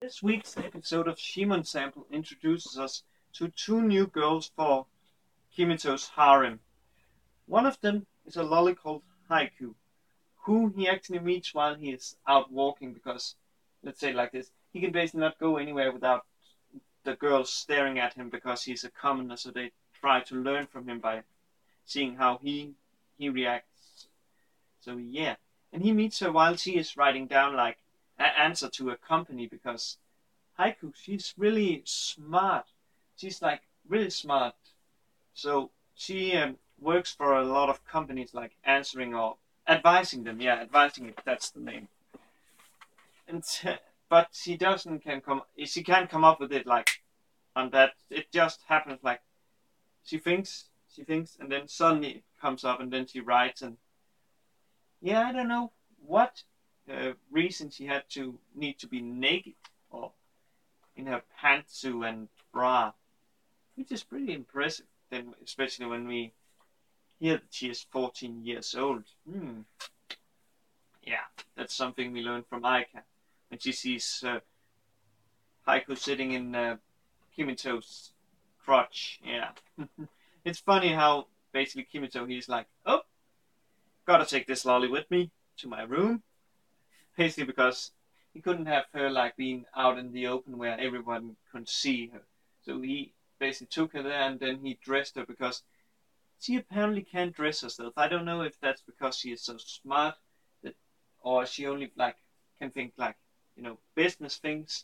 This week's episode of Shomin Sample introduces us to two new girls for Kimito's harem. One of them is a lolly called Haiku, who he actually meets while he is out walking because, let's say it like this, he can basically not go anywhere without the girls staring at him because he's a commoner, so they try to learn from him by seeing how he reacts. So yeah, and he meets her while she is writing down like an answer to a company because Haiku, she's really smart. She's like really smart. So she works for a lot of companies, like answering or advising them. Yeah, advising it. That's the name. And but she doesn't can come. She can't come up with it like on that. It just happens like she thinks, and then suddenly it comes up, and then she writes. And yeah, I don't know what reason she had to need to be naked or in her pantsuit and bra, which is pretty impressive. Then, especially when we hear that she is 14 years old. Yeah, that's something we learned from Aika when she sees Haiku sitting in Kimito's crotch. Yeah, it's funny how basically Kimito he's like, oh, gotta take this lolly with me to my room, basically because he couldn't have her like being out in the open where everyone could see her. So he basically took her there and then he dressed her because she apparently can't dress herself. I don't know if that's because she is so smart that, or she only like can think like business things.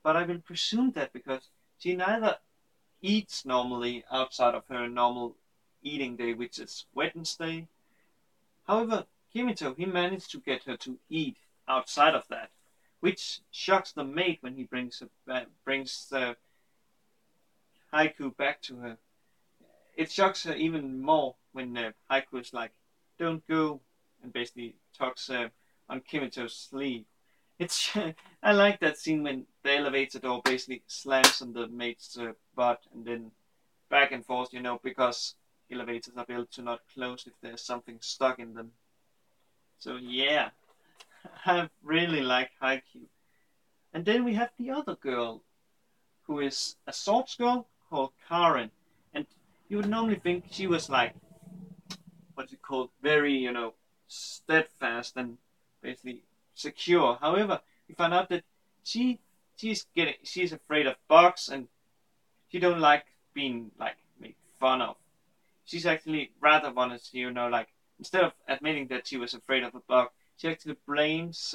But I will presume that because she neither eats normally outside of her normal eating day, which is Wednesday. However, Kimito he managed to get her to eat outside of that, which shocks the maid when he brings Haiku back to her. It shocks her even more when Haiku is like, "Don't go," and basically talks on Kimito's sleeve. It's I like that scene when the elevator door basically slams on the maid's butt and then back and forth, because elevators are built to not close if there's something stuck in them. So yeah, I really like Haiku. And then we have the other girl, who is a swords girl called Karen. And you would normally think she was like, what's it called, very, steadfast and basically secure. However, we find out that she she's afraid of bugs and she don't like being like made fun of. She's actually rather wanted to, like instead of admitting that she was afraid of a bug, she actually blames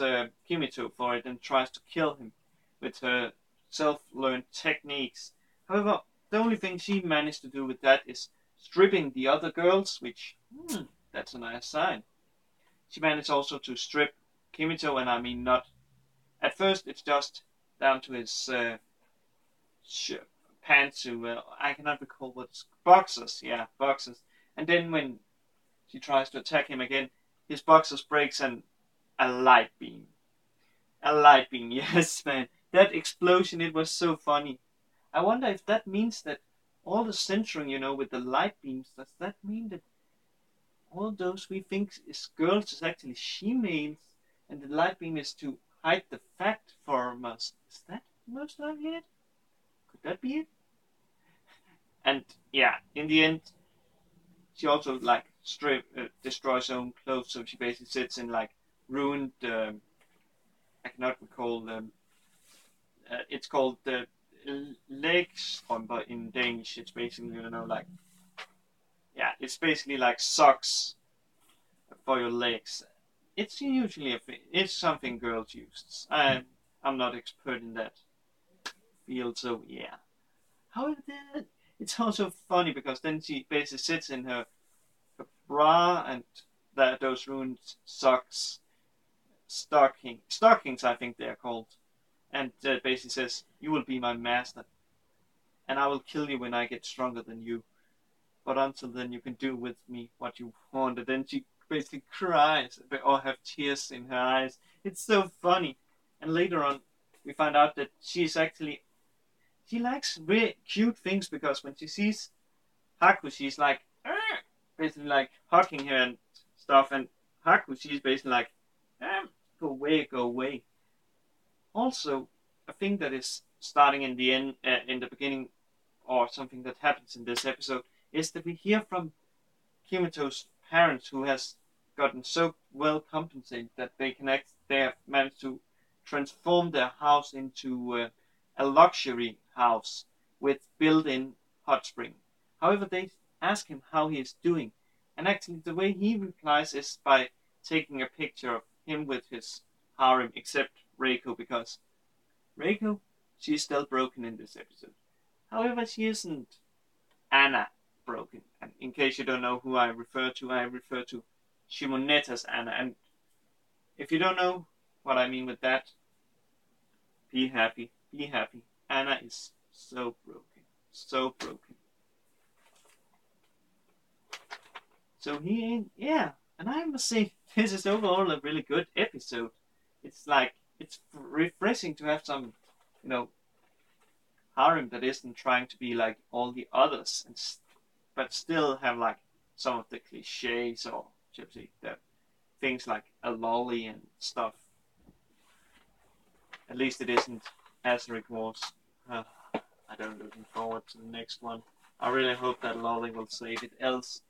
Kimito for it and tries to kill him with her self-learned techniques. However, the only thing she managed to do with that is stripping the other girls, which that's a nice sign. She managed also to strip Kimito, and I mean not at first. It's just down to his pants. I cannot recall what's boxers. Yeah, boxers. And then when she tries to attack him again, his boxers breaks and a light beam. A light beam. Yes, man. That explosion. It was so funny. I wonder if that means that all the censoring, with the light beams, does that mean that all those we think is girls is actually she-males, and the light beam is to hide the fact from us? Is that most likely it? Could that be it? And yeah, in the end, she also like destroys her own clothes, so she basically sits in like ruined. I cannot recall them. It's called the legstrømper in Danish. It's basically like it's basically like socks for your legs. It's usually it's something girls use. I'm not expert in that field, so yeah. However, it's also funny because then she basically sits in her bra and those ruined socks, stockings I think they're called, and basically says, "You will be my master, and I will kill you when I get stronger than you. But until then, you can do with me what you want." And then she basically cries or have tears in her eyes. It's so funny. And later on, we find out that she likes really cute things because when she sees Haku, she's like basically like hugging her and stuff. And Haku, she's basically like, go away, go away. Also, a thing that is starting in the end, in the beginning, or something that happens in this episode, is that we hear from Kimito's parents, who has gotten so well compensated that they have managed to transform their house into a luxury house with built-in hot spring. However, they ask him how he is doing, and actually the way he replies is by taking a picture of him with his harem, except Reiko, because Reiko, she's still broken in this episode. However, she isn't Anna broken. And in case you don't know who I refer to Shimoneta's Anna. And if you don't know what I mean with that, be happy, be happy. Anna is so broken, so broken. So he ain't, yeah. And I must say, this is overall a really good episode. It's like, it's refreshing to have some, you know, harem that isn't trying to be like all the others, but still have like some of the cliches, or should I say, the things like a lolly and stuff. At least it isn't as Rick was. I don't looking forward to the next one. I really hope that lolly will save it. Else,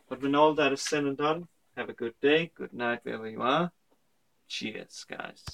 but when all that is said and done, have a good day, good night wherever you are. Cheers, guys.